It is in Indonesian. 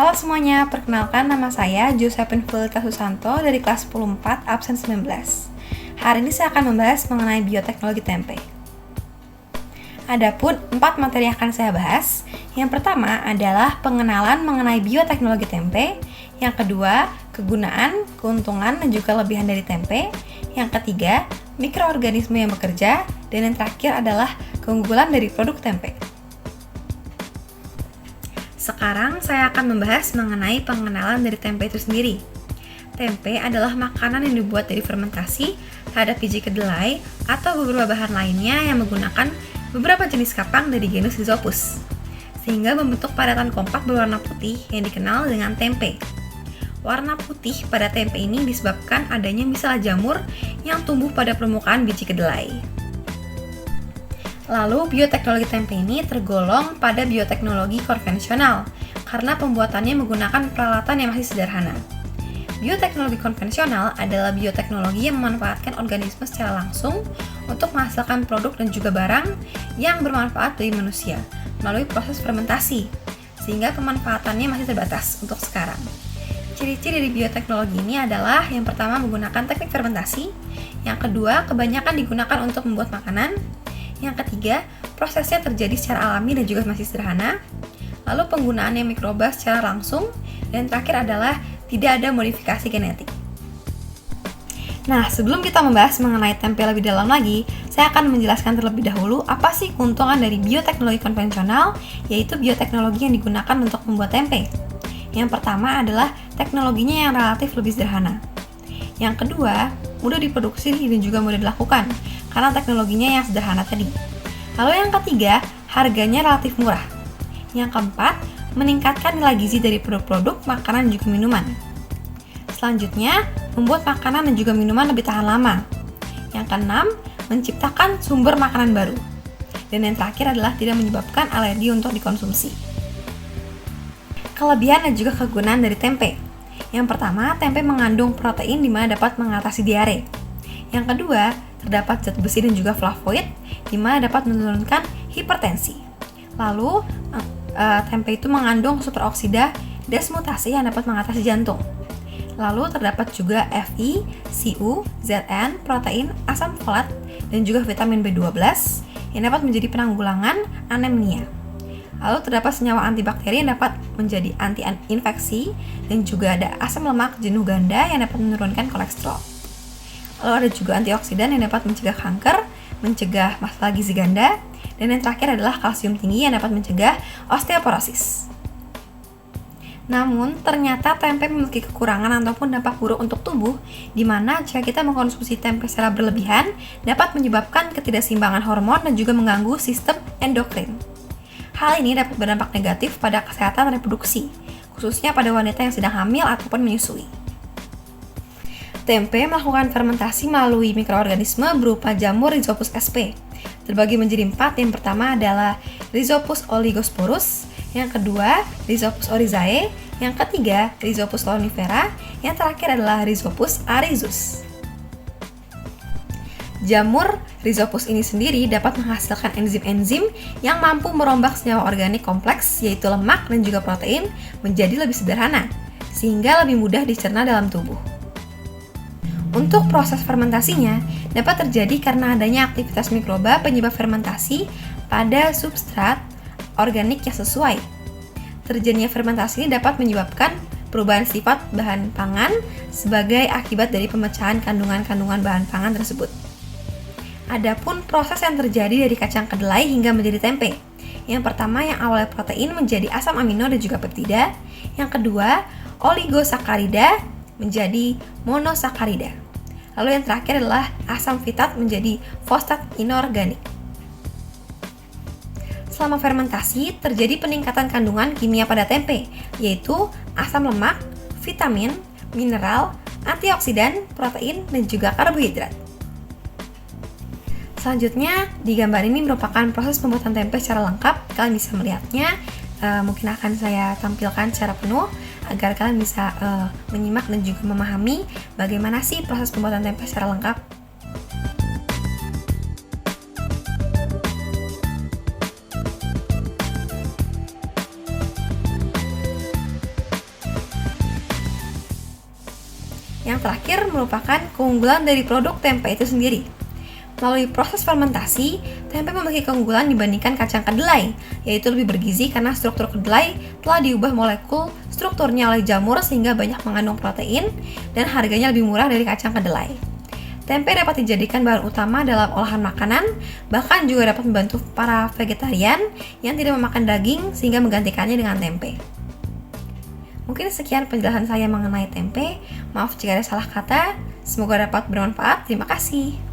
Halo semuanya, perkenalkan nama saya Josephine Fulita Susanto dari kelas 10-4 absen 19. Hari ini saya akan membahas mengenai bioteknologi tempe. Adapun 4 materi yang akan saya bahas. Yang pertama adalah pengenalan mengenai bioteknologi tempe. Yang kedua, kegunaan, keuntungan, dan juga kelebihan dari tempe. Yang ketiga, mikroorganisme yang bekerja. Dan yang terakhir adalah keunggulan dari produk tempe. Sekarang saya akan membahas mengenai pengenalan dari tempe itu sendiri. Tempe adalah makanan yang dibuat dari fermentasi terhadap biji kedelai atau beberapa bahan lainnya yang menggunakan beberapa jenis kapang dari genus Rhizopus, sehingga membentuk padatan kompak berwarna putih yang dikenal dengan tempe. Warna putih pada tempe ini disebabkan adanya misalah jamur yang tumbuh pada permukaan biji kedelai. Lalu, bioteknologi tempe ini tergolong pada bioteknologi konvensional karena pembuatannya menggunakan peralatan yang masih sederhana. Bioteknologi konvensional adalah bioteknologi yang memanfaatkan organisme secara langsung untuk menghasilkan produk dan juga barang yang bermanfaat bagi manusia melalui proses fermentasi, sehingga pemanfaatannya masih terbatas untuk sekarang. Ciri-ciri dari bioteknologi ini adalah yang pertama menggunakan teknik fermentasi, yang kedua kebanyakan digunakan untuk membuat makanan, yang ketiga, prosesnya terjadi secara alami dan juga masih sederhana. Lalu penggunaannya mikroba secara langsung. Dan terakhir adalah tidak ada modifikasi genetik. Nah, sebelum kita membahas mengenai tempe lebih dalam lagi, saya akan menjelaskan terlebih dahulu apa sih keuntungan dari bioteknologi konvensional, yaitu bioteknologi yang digunakan untuk membuat tempe. Yang pertama adalah teknologinya yang relatif lebih sederhana. Yang kedua, mudah diproduksi dan juga mudah dilakukan, karena teknologinya yang sederhana tadi. Lalu yang ketiga, harganya relatif murah. Yang keempat, meningkatkan nilai gizi dari produk-produk makanan dan juga minuman. Selanjutnya, membuat makanan dan juga minuman lebih tahan lama. Yang keenam, menciptakan sumber makanan baru. Dan yang terakhir adalah tidak menyebabkan alergi untuk dikonsumsi. Kelebihan dan juga kegunaan dari tempe. Yang pertama, tempe mengandung protein di mana dapat mengatasi diare. Yang kedua, terdapat zat besi dan juga flavonoid di mana dapat menurunkan hipertensi. Lalu, tempe itu mengandung superoksida desmutasi yang dapat mengatasi jantung. Lalu terdapat juga Fi, Cu, Zn, protein, asam folat, dan juga vitamin B12 yang dapat menjadi penanggulangan anemia. Lalu terdapat senyawa antibakteri yang dapat menjadi anti-infeksi, dan juga ada asam lemak jenuh ganda yang dapat menurunkan kolesterol. Lalu ada juga antioksidan yang dapat mencegah kanker, mencegah masalah gizi ganda, dan yang terakhir adalah kalsium tinggi yang dapat mencegah osteoporosis. Namun, ternyata tempe memiliki kekurangan ataupun dampak buruk untuk tubuh, di mana jika kita mengkonsumsi tempe secara berlebihan, dapat menyebabkan ketidakseimbangan hormon dan juga mengganggu sistem endokrin. Hal ini dapat berdampak negatif pada kesehatan reproduksi, khususnya pada wanita yang sedang hamil ataupun menyusui. Tempe melakukan fermentasi melalui mikroorganisme berupa jamur Rhizopus sp. Terbagi menjadi 4, yang pertama adalah Rhizopus oligosporus, yang kedua Rhizopus oryzae, yang ketiga Rhizopus loanifera, yang terakhir adalah Rhizopus aryzus. Jamur Rhizopus ini sendiri dapat menghasilkan enzim-enzim yang mampu merombak senyawa organik kompleks, yaitu lemak dan juga protein, menjadi lebih sederhana, sehingga lebih mudah dicerna dalam tubuh. Untuk proses fermentasinya dapat terjadi karena adanya aktivitas mikroba penyebab fermentasi pada substrat organik yang sesuai. Terjadinya fermentasi ini dapat menyebabkan perubahan sifat bahan pangan sebagai akibat dari pemecahan kandungan-kandungan bahan pangan tersebut. Adapun proses yang terjadi dari kacang kedelai hingga menjadi tempe. Yang pertama yang awalnya protein menjadi asam amino dan juga peptida. Yang kedua, oligosakarida menjadi monosakarida. Lalu yang terakhir adalah asam fitat menjadi fosfat inorganik. Selama fermentasi, terjadi peningkatan kandungan kimia pada tempe, yaitu asam lemak, vitamin, mineral, antioksidan, protein, dan juga karbohidrat. Selanjutnya, di gambar ini merupakan proses pembuatan tempe secara lengkap. Kalian bisa melihatnya, mungkin akan saya tampilkan secara penuh agar kalian bisa menyimak dan juga memahami bagaimana sih proses pembuatan tempe secara lengkap. Yang terakhir merupakan keunggulan dari produk tempe itu sendiri. Melalui proses fermentasi, tempe memiliki keunggulan dibandingkan kacang kedelai, yaitu lebih bergizi karena struktur kedelai telah diubah molekul strukturnya oleh jamur sehingga banyak mengandung protein dan harganya lebih murah dari kacang kedelai. Tempe dapat dijadikan bahan utama dalam olahan makanan, bahkan juga dapat membantu para vegetarian yang tidak memakan daging sehingga menggantikannya dengan tempe. Mungkin sekian penjelasan saya mengenai tempe. Maaf jika ada salah kata. Semoga dapat bermanfaat. Terima kasih.